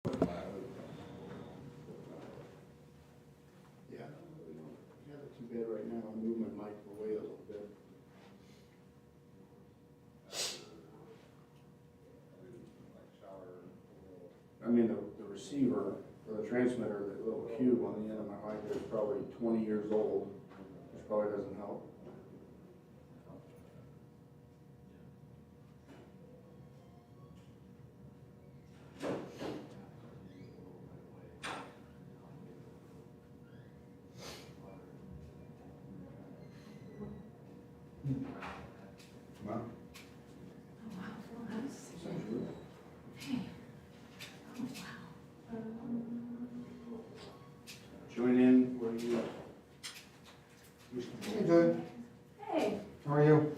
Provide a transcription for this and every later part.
Yeah, we don't have it too bad right now. I'm moving my mic away a little bit. I mean, the receiver or the transmitter, the little cube on the end of my mic is probably 20 years old, which probably doesn't help. Come on. Oh, wow, full house. Hey. Oh, wow. Join in where you Hey, good. Hey. How are you?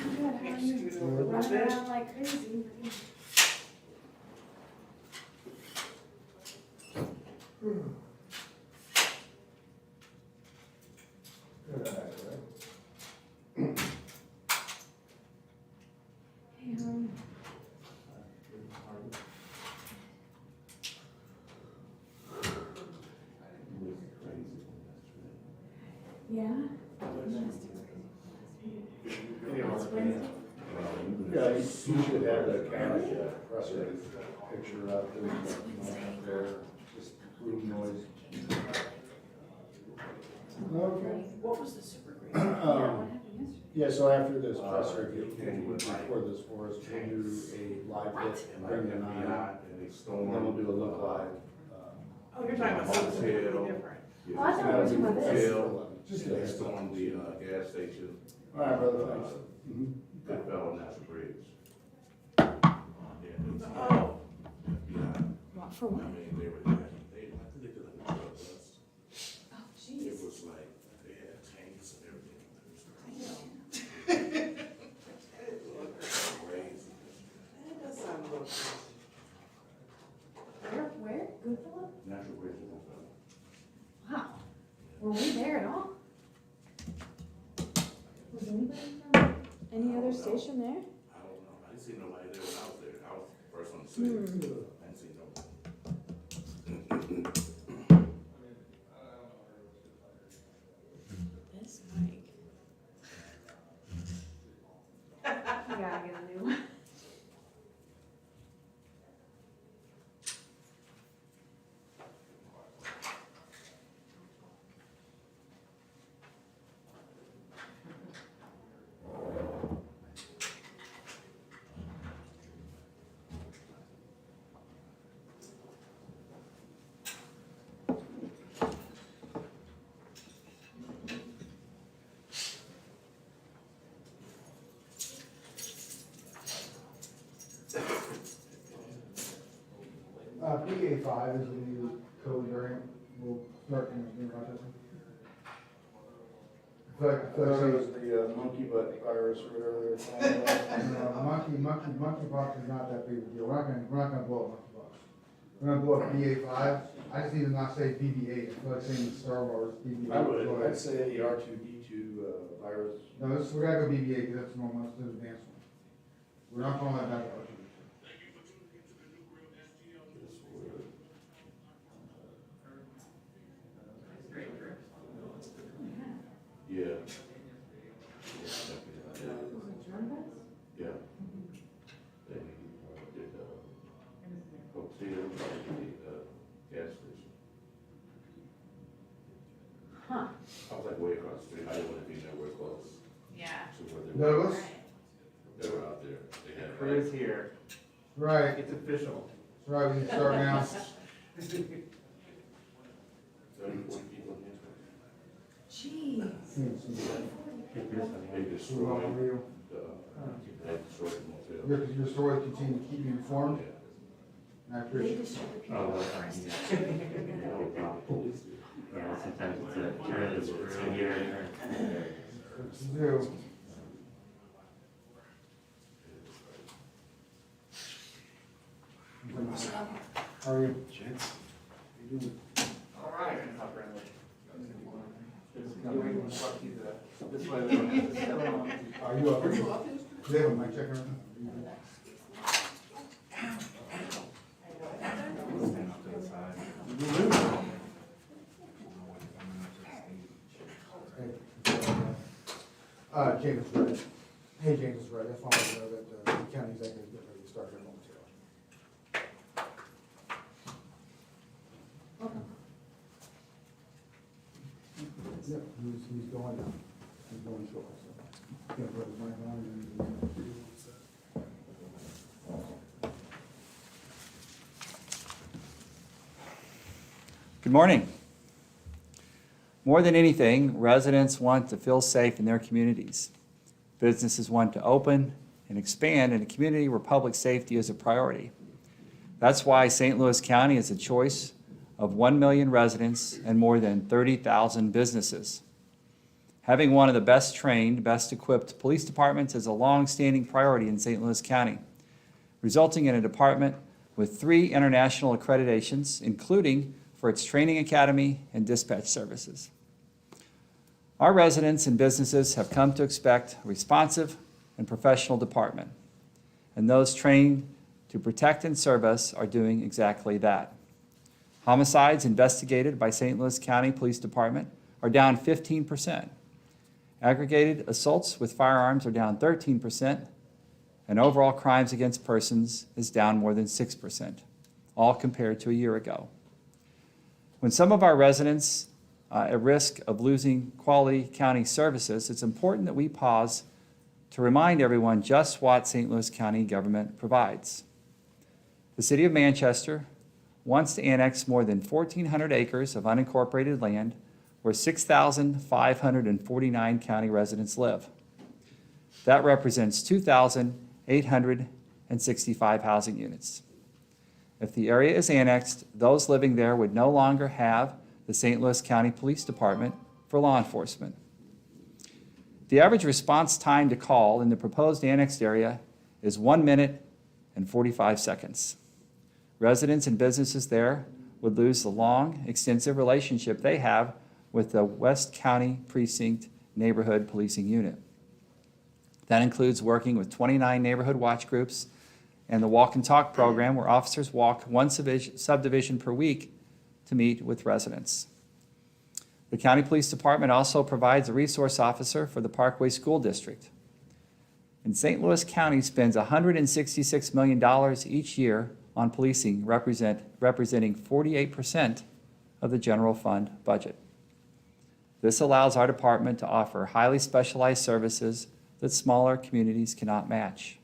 I'm good, how are you? Good. Running around like crazy. Hey, yeah? It's Wednesday? Yeah, you should have that kind of presser picture out there, just room noise. Okay. What was the super great? Um, What happened yesterday? Yeah, so after this presser, if you record this for us, we'll do a live hit, bring them on, and then we'll do a look live. Oh, you're talking about something completely different. Oh, I thought we were talking about this. Just They a stormed the gas station. All right, brother, thanks. That fell on Natural Bridge. Oh, Yeah, What, for I what? mean, they were, I think they did like a drug bust. Oh, It jeez. was like, they had tanks and everything. It was crazy. that does sound a little crazy. Where? Goodfellow? Natural Bridge is on fell. Wow. Were we there at all? Was anybody from any other station there? I don't know, I didn't see nobody there when I was there. I was the first one to see it. I didn't see nobody. This mic. You gotta get a new one. PA5 is the new code variant. We'll start in Rochester. I thought it was the monkey butt virus or whatever they're calling it. Monkeypox is not that big a deal. We're not gonna blow up monkeypox. We're gonna blow up BA5. I just need to not say BB8. I feel like saying the Star Wars BB8. I would, I'd say the R2D2 virus. No, we gotta go BB8 because that's normal, that's the advanced one. We're not calling that back R2D2. Yeah. Yeah. Was it John Bus? Yeah. They did, hotel, gas station. Huh. I was like way across the street, I didn't want to be nowhere close Yeah. to where they were. Douglas? They were out there, they had. Crew's here. Right, It's official. that's right, we can start now. 30, 40 people in Jeez. there. They So, destroyed, how are you? they destroyed the motel. Your stories continue to keep me informed, and I They appreciate it. destroy the people Oh, well, first. Sometimes it's a journey, it's a year. You do. How are you? Gents, how you doing? All right. This way, we don't have to sit on. Are you up? Do they have a mic check or anything? James is right. Hey, James is right. That's why I know that the county executive is getting ready to start here momentarily. Yep, he's going now. He's going shortly, so. Gonna put his mic on and then. Good morning. More than anything, residents want to feel safe in their communities. Businesses want to open and expand in a community where public safety is a priority. That's why St. Louis County is a choice of 1 million residents and more than 30,000 businesses. Having one of the best trained, best equipped police departments is a long-standing priority in St. Louis County, resulting in a department with 3 international accreditations, including for its training academy and dispatch services. Our residents and businesses have come to expect a responsive and professional department, and those trained to protect and serve us are doing exactly that. Homicides investigated by St. Louis County Police Department are down 15%. Aggregated assaults with firearms are down 13%, and overall crimes against persons is down more than 6%, all compared to a year ago. When some of our residents are at risk of losing quality county services, it's important that we pause to remind everyone just what St. Louis County government provides. The City of Manchester wants to annex more than 1,400 acres of unincorporated land where 6,549 county residents live. That represents 2,865 housing units. If the area is annexed, those living there would no longer have the St. Louis County Police Department for law enforcement. The average response time to call in the proposed annexed area is 1 minute and 45 seconds. Residents and businesses there would lose the long, extensive relationship they have with the West County Precinct Neighborhood Policing Unit. That includes working with 29 neighborhood watch groups and the Walk and Talk program, where officers walk one subdivision per week to meet with residents. The County Police Department also provides a resource officer for the Parkway School District. And St. Louis County spends $166 million each year on policing, representing 48% of the general fund budget. This allows our department to offer highly specialized services that smaller communities cannot match.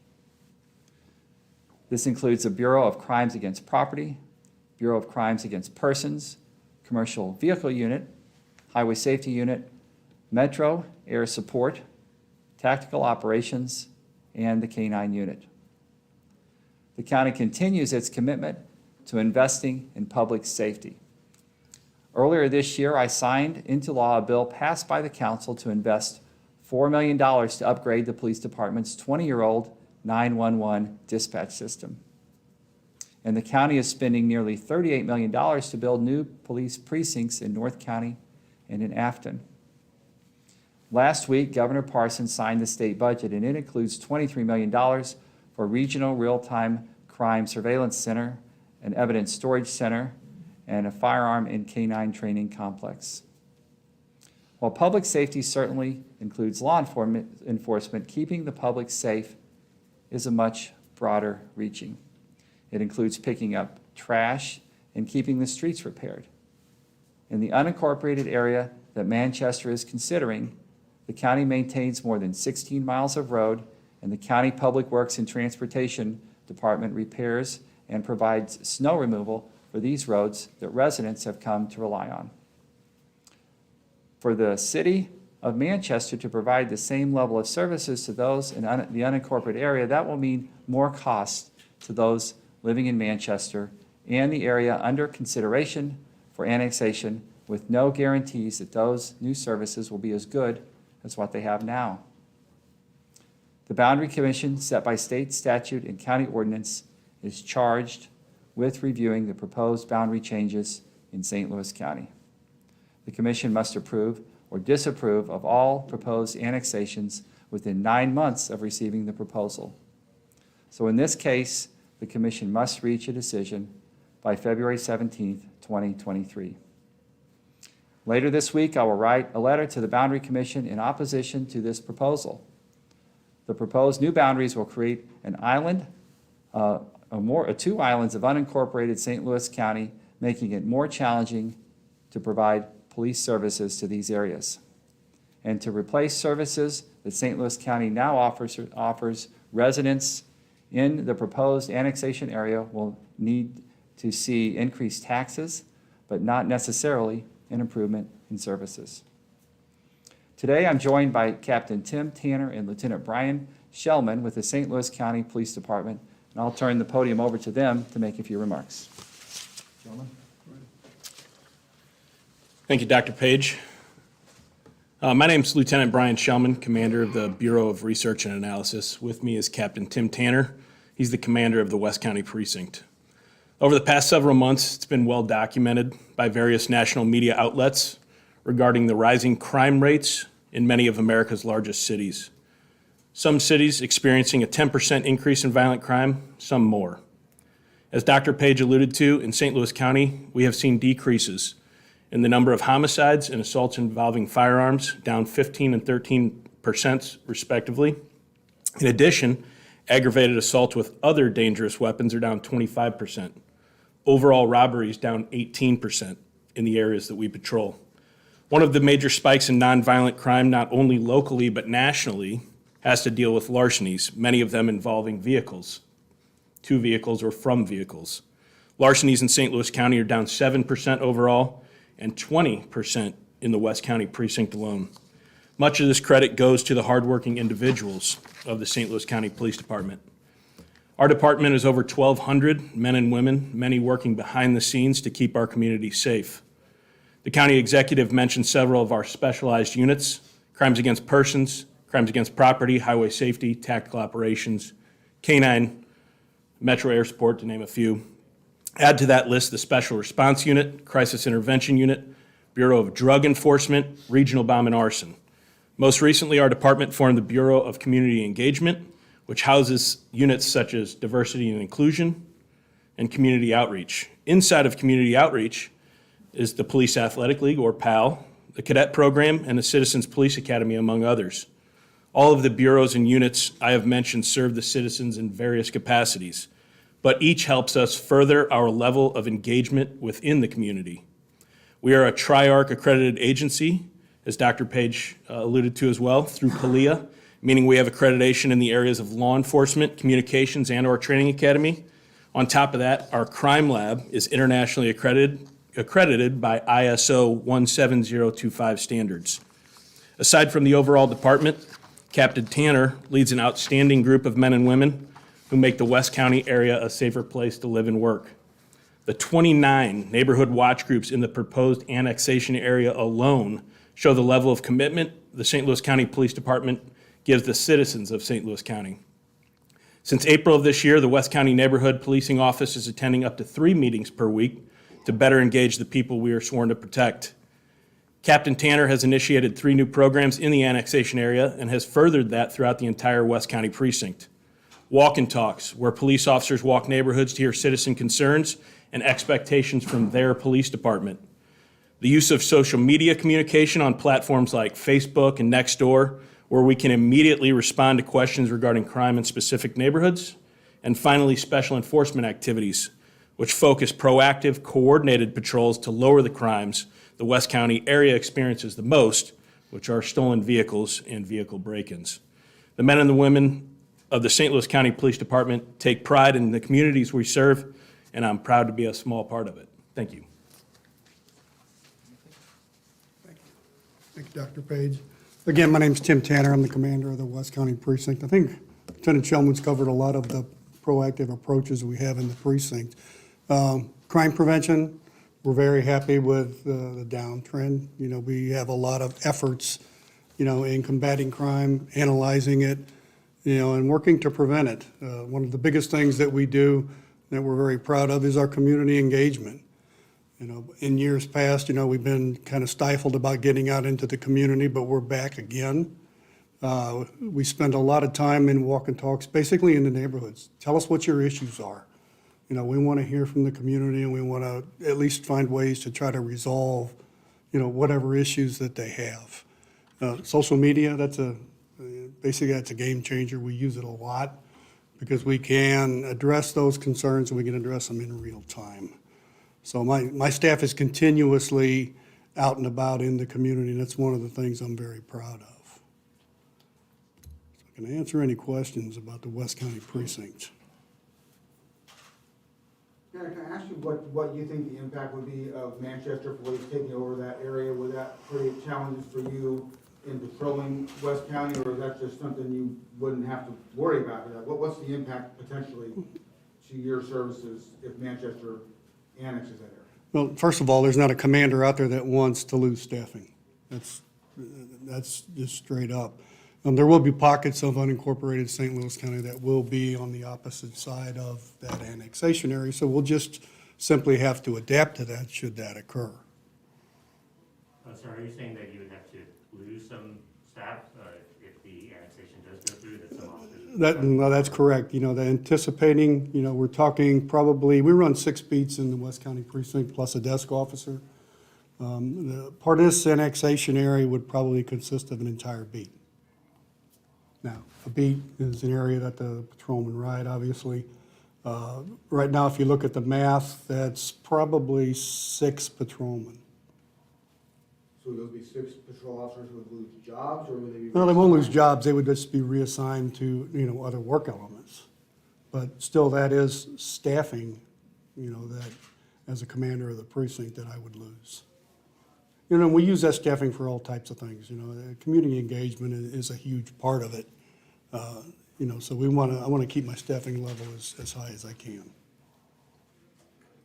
This includes the Bureau of Crimes Against Property, Bureau of Crimes Against Persons, Commercial Vehicle Unit, Highway Safety Unit, Metro Air Support, Tactical Operations, and the K-9 Unit. The county continues its commitment to investing in public safety. Earlier this year, I signed into law a bill passed by the council to invest $4 million to upgrade the police department's 20-year-old 911 dispatch system. And the county is spending nearly $38 million to build new police precincts in North County and in Afton. Last week, Governor Parsons signed the state budget, and it includes $23 million for Regional Real-Time Crime Surveillance Center, an evidence storage center, and a firearm and K-9 training complex. While public safety certainly includes law enforcement, keeping the public safe is a much broader reaching. It includes picking up trash and keeping the streets repaired. In the unincorporated area that Manchester is considering, the county maintains more than 16 miles of road, and the County Public Works and Transportation Department repairs and provides snow removal for these roads that residents have come to rely on. For the City of Manchester to provide the same level of services to those in the unincorporated area, that will mean more costs to those living in Manchester and the area under consideration for annexation, with no guarantees that those new services will be as good as what they have now. The Boundary Commission, set by state statute and county ordinance, is charged with reviewing the proposed boundary changes in St. Louis County. The Commission must approve or disapprove of all proposed annexations within 9 months of receiving the proposal. So in this case, the Commission must reach a decision by February 17th, 2023. Later this week, I will write a letter to the Boundary Commission in opposition to this proposal. The proposed new boundaries will create an island, two islands of unincorporated St. Louis County, making it more challenging to provide police services to these areas. And to replace services that St. Louis County now offers residents in the proposed annexation area will need to see increased taxes, but not necessarily an improvement in services. Today, I'm joined by Captain Tim Tanner and Lieutenant Brian Shellman with the St. Louis County Police Department, and I'll turn the podium over to them to make a few remarks. Gentlemen. Thank you, Dr. Page. My name is Lieutenant Brian Shellman, Commander of the Bureau of Research and Analysis. With me is Captain Tim Tanner. He's the commander of the West County Precinct. Over the past several months, it's been well documented by various national media outlets regarding the rising crime rates in many of America's largest cities. Some cities experiencing a 10% increase in violent crime, some more. As Dr. Page alluded to, in St. Louis County, we have seen decreases in the number of homicides and assaults involving firearms, down 15% and 13% respectively. In addition, aggravated assaults with other dangerous weapons are down 25%. Overall robberies down 18% in the areas that we patrol. One of the major spikes in nonviolent crime, not only locally but nationally, has to deal with larcenies, many of them involving vehicles, to vehicles or from vehicles. Larcenies in St. Louis County are down 7% overall and 20% in the West County precinct alone. Much of this credit goes to the hardworking individuals of the St. Louis County Police Department. Our department is over 1,200 men and women, many working behind the scenes to keep our community safe. The county executive mentioned several of our specialized units: crimes against persons, crimes against property, highway safety, tactical operations, K-9, Metro Air Support, to name a few. Add to that list the Special Response Unit, Crisis Intervention Unit, Bureau of Drug Enforcement, Regional Bomb and Arson. Most recently, our department formed the Bureau of Community Engagement, which houses units such as Diversity and Inclusion and Community Outreach. Inside of Community Outreach is the Police Athletic League, or PAL, the Cadet Program, and the Citizens Police Academy, among others. All of the bureaus and units I have mentioned serve the citizens in various capacities, but each helps us further our level of engagement within the community. We are a Tri-Arc accredited agency, as Dr. Page alluded to as well, through CALEA, meaning we have accreditation in the areas of law enforcement, communications, and our training academy. On top of that, our crime lab is internationally accredited by ISO 17025 standards. Aside from the overall department, Captain Tanner leads an outstanding group of men and women who make the West County area a safer place to live and work. The 29 neighborhood watch groups in the proposed annexation area alone show the level of commitment the St. Louis County Police Department gives the citizens of St. Louis County. Since April of this year, the West County Neighborhood Policing Office is attending up to 3 meetings per week to better engage the people we are sworn to protect. Captain Tanner has initiated 3 new programs in the annexation area and has furthered that throughout the entire West County precinct. Walk and talks, where police officers walk neighborhoods to hear citizen concerns and expectations from their police department. The use of social media communication on platforms like Facebook and Nextdoor, where we can immediately respond to questions regarding crime in specific neighborhoods. And finally, special enforcement activities, which focus proactive, coordinated patrols to lower the crimes the West County area experiences the most, which are stolen vehicles and vehicle break-ins. The men and the women of the St. Louis County Police Department take pride in the communities we serve, and I'm proud to be a small part of it. Thank you. Thank you, Dr. Page. Again, my name's Tim Tanner. I'm the commander of the West County Precinct. I think Lieutenant Shellman's covered a lot of the proactive approaches we have in the precinct. Crime prevention, we're very happy with the downtrend. You know, we have a lot of efforts, you know, in combating crime, analyzing it, you know, and working to prevent it. One of the biggest things that we do that we're very proud of is our community engagement. You know, in years past, you know, we've been kind of stifled about getting out into the community, but we're back again. We spend a lot of time in walk and talks, basically in the neighborhoods. Tell us what your issues are. You know, we want to hear from the community, and we want to at least find ways to try to resolve, whatever issues that they have. Social media, basically that's a game changer. We use it a lot because we can address those concerns and we can address them in real time. So my staff is continuously out and about in the community, and that's one of the things I'm very proud of. So I can answer any questions about the West County precinct. Can I ask you what you think the impact would be of Manchester Police taking over that area? Would that create challenges for you in patrolling West County, or is that just something you wouldn't have to worry about? What's the impact potentially to your services if Manchester annexes that area? Well, first of all, there's not a commander out there that wants to lose staffing. That's just straight up. There will be pockets of unincorporated St. Louis County that will be on the opposite side of that annexation area, so we'll just simply have to adapt to that should that occur. So are you saying that you would have to lose some staff if the annexation does go through, that some officers? No, that's correct. The anticipating, we're talking probably, we run 6 beats in the West County precinct plus a desk officer. The part of this annexation area would probably consist of an entire beat. Now, a beat is an area that the patrolmen ride, obviously. Right now, if you look at the math, that's probably 6 patrolmen. So would those be 6 patrol officers who would lose jobs, or would they be? No, they won't lose jobs. They would just be reassigned to, other work elements. But still, that is staffing, that as a commander of the precinct that I would lose. We use that staffing for all types of things, community engagement is a huge part of it. So I want to keep my staffing level as high as I can.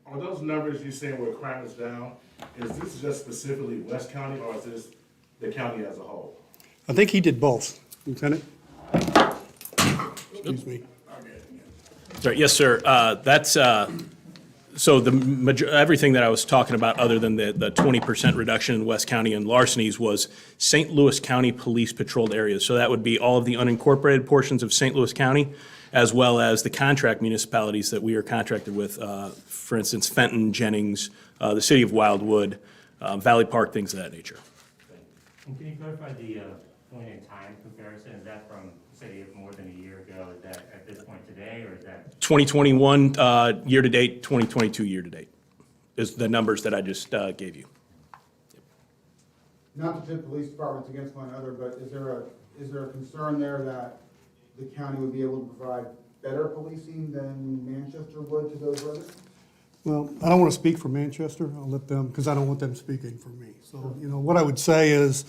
Are those numbers you saying where crime is down, is this just specifically West County, or is this the county as a whole? I think he did both, Lieutenant. Excuse me. Sorry, yes, sir. That's, so everything that I was talking about, other than the 20% reduction in West County and larcenies, was St. Louis County police patrolled areas. So that would be all of the unincorporated portions of St. Louis County, as well as the contract municipalities that we are contracted with. For instance, Fenton, Jennings, the city of Wildwood, Valley Park, things of that nature. And can you clarify the point in time comparison? Is that from, say, more than a year ago? Is that at this point today, or is that? 2021 year-to-date, 2022 year-to-date is the numbers that I just gave you. Not to pit police departments against one another, but is there a concern there that the county would be able to provide better policing than Manchester would to those residents? Well, I don't want to speak for Manchester. I'll let them, because I don't want them speaking for me. So, what I would say is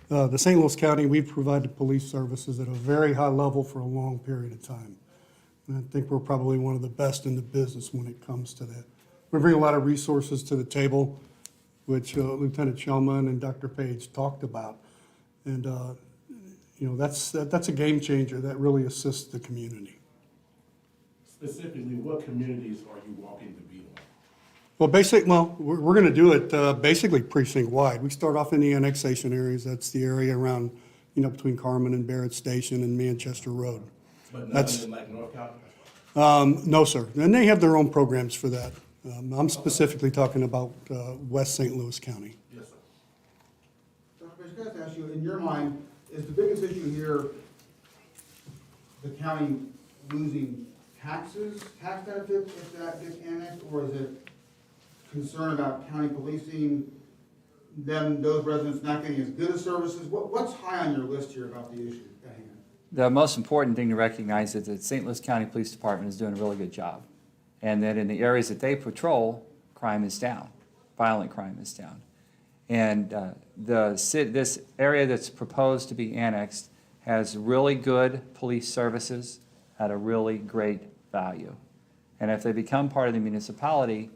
the St. Louis County, we've provided police services at a very high level for a long period of time. And I think we're probably one of the best in the business when it comes to that. We bring a lot of resources to the table, which Lieutenant Shellman and Dr. Page talked about. And, that's a game changer that really assists the community. Specifically, what communities are you walking the beat on? Well, we're going to do it basically precinct-wide. We start off in the annexation areas. That's the area around, between Carmen and Barrett Station and Manchester Road. But nothing in like North County? No, sir. And they have their own programs for that. I'm specifically talking about West St. Louis County. Yes, sir. Dr. Page, can I ask you, in your mind, is the biggest issue here the county losing tax benefits if that gets annexed, or is it concern about county policing, then those residents not getting as good of services? What's high on your list here about the issue at hand? The most important thing to recognize is that St. Louis County Police Department is doing a really good job. And that in the areas that they patrol, crime is down, violent crime is down. And this area that's proposed to be annexed has really good police services at a really great value. And if they become part of the municipality,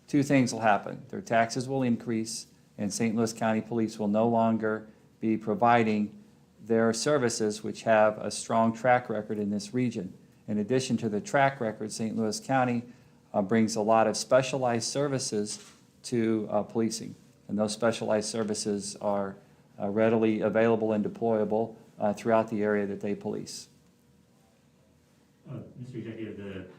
2 things will happen. Their taxes will increase, and St. Louis County Police will no longer be providing their services, which have a strong track record in this region. In addition to the track record, St. Louis County brings a lot of specialized services to policing. And those specialized services are readily available and deployable throughout the area that they police. Mr. Executive,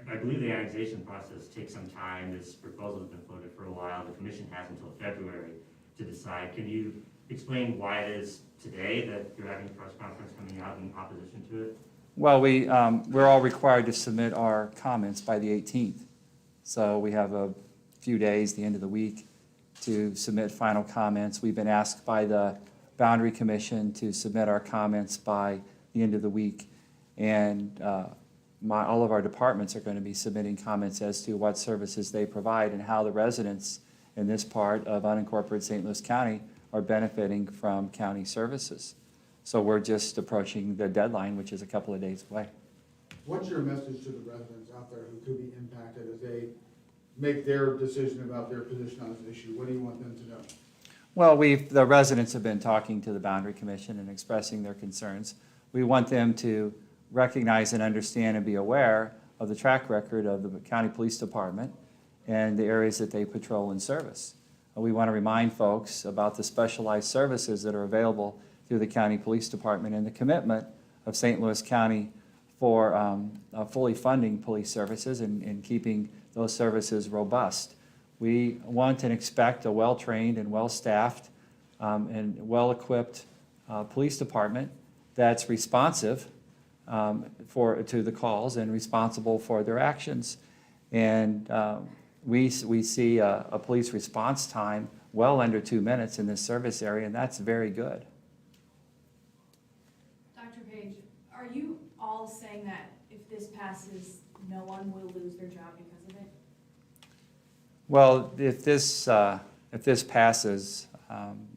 I believe the annexation process takes some time. This proposal has been floated for a while. The commission has until February to decide. Can you explain why it is today that you're having a press conference coming out in opposition to it? Well, we're all required to submit our comments by the 18th. So we have a few days, the end of the week, to submit final comments. We've been asked by the Boundary Commission to submit our comments by the end of the week. And all of our departments are going to be submitting comments as to what services they provide and how the residents in this part of unincorporated St. Louis County are benefiting from county services. So we're just approaching the deadline, which is a couple of days away. What's your message to the residents out there who could be impacted as they make their decision about their position on this issue? What do you want them to know? Well, the residents have been talking to the Boundary Commission and expressing their concerns. We want them to recognize and understand and be aware of the track record of the County Police Department and the areas that they patrol and service. We want to remind folks about the specialized services that are available through the County Police Department and the commitment of St. Louis County for fully funding police services and keeping those services robust. We want and expect a well-trained and well-staffed and well-equipped police department that's responsive to the calls and responsible for their actions. And we see a police response time well under 2 minutes in this service area, and that's very good. Dr. Page, are you all saying that if this passes, no one will lose their job because of it? Well, if this passes,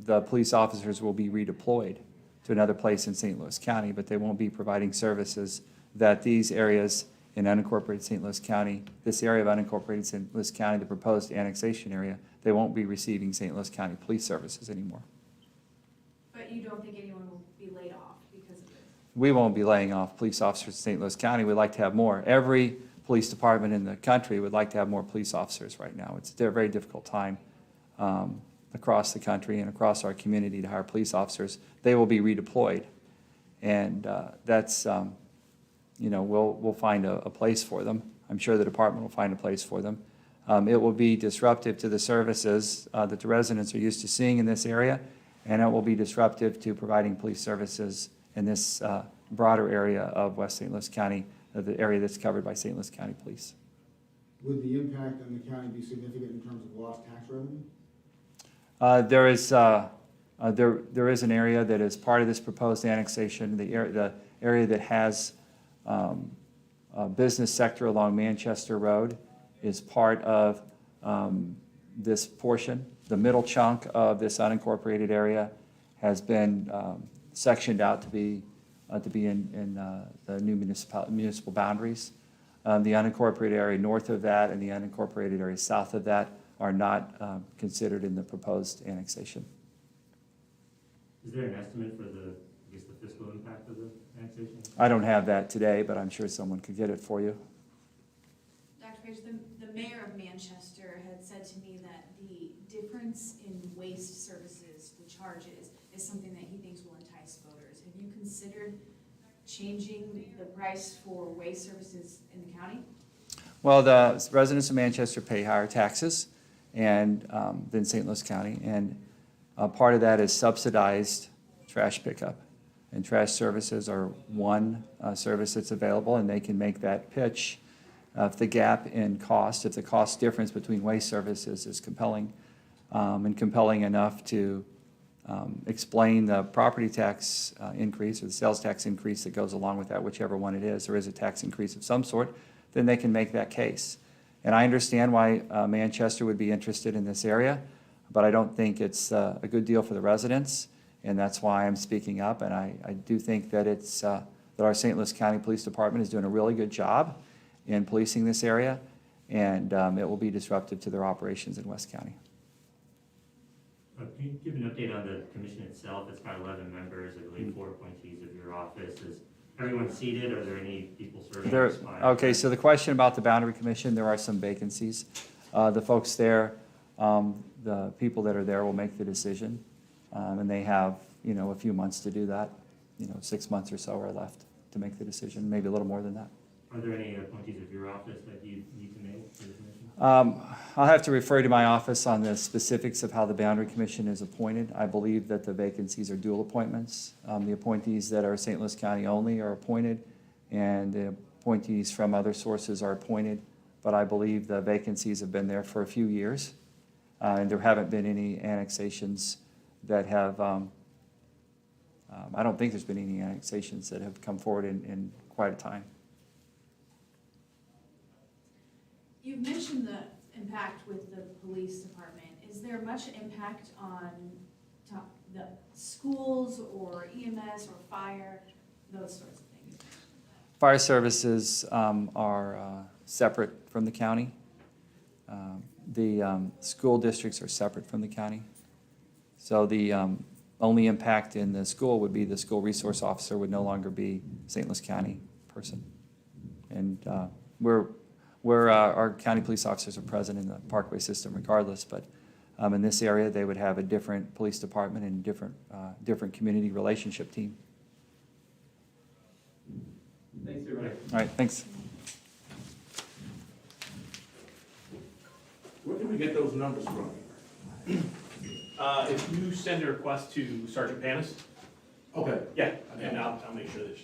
the police officers will be redeployed to another place in St. Louis County, but they won't be providing services that these areas in unincorporated St. Louis County, this area of unincorporated St. Louis County, the proposed annexation area, they won't be receiving St. Louis County police services anymore. But you don't think anyone will be laid off because of this? We won't be laying off police officers in St. Louis County. We'd like to have more. Every police department in the country would like to have more police officers right now. It's a very difficult time across the country and across our community to hire police officers. They will be redeployed. And that's, we'll find a place for them. I'm sure the department will find a place for them. It will be disruptive to the services that the residents are used to seeing in this area, and it will be disruptive to providing police services in this broader area of West St. Louis County, the area that's covered by St. Louis County Police. Would the impact on the county be significant in terms of lost tax revenue? There is an area that is part of this proposed annexation, the area that has a business sector along Manchester Road is part of this portion. The middle chunk of this unincorporated area has been sectioned out to be in the new municipal boundaries. The unincorporated area north of that and the unincorporated area south of that are not considered in the proposed annexation. Is there an estimate for the fiscal impact of the annexation? I don't have that today, but I'm sure someone could get it for you. Dr. Page, the mayor of Manchester had said to me that the difference in waste services, the charges, is something that he thinks will entice voters. Have you considered changing the price for waste services in the county? Well, the residents of Manchester pay higher taxes than St. Louis County, and part of that is subsidized trash pickup. And trash services are one service that's available, and they can make that pitch if the gap in cost, if the cost difference between waste services is compelling, and compelling enough to explain the property tax increase or the sales tax increase that goes along with that, whichever one it is. There is a tax increase of some sort, then they can make that case. And I understand why Manchester would be interested in this area, but I don't think it's a good deal for the residents, and that's why I'm speaking up. And I do think that that our St. Louis County Police Department is doing a really good job in policing this area, and it will be disruptive to their operations in West County. Can you give an update on the commission itself? It's got 11 members, I believe 4 appointees of your office. Is everyone seated? Are there any people serving? Okay, so the question about the Boundary Commission, there are some vacancies. The folks there, the people that are there will make the decision, and they have, a few months to do that. 6 months or so are left to make the decision, maybe a little more than that. Are there any appointees of your office that you need to make for the commission? I'll have to refer to my office on the specifics of how the boundary commission is appointed. I believe that the vacancies are dual appointments. The appointees that are St. Louis County only are appointed, and the appointees from other sources are appointed. But I believe the vacancies have been there for a few years, and there haven't been any annexations that have, I don't think there's been any annexations that have come forward in quite a time. You've mentioned the impact with the police department. Is there much impact on the schools or EMS or fire, those sorts of things? Fire services are separate from the county. The school districts are separate from the county. So the only impact in the school would be the school resource officer would no longer be St. Louis County person. And our county police officers are present in the Parkway system regardless, but in this area, they would have a different police department and different community relationship team. Thanks, everybody. All right, thanks. Where did we get those numbers from? If you send a request to Sergeant Panis, Okay. yeah, and I'll make sure that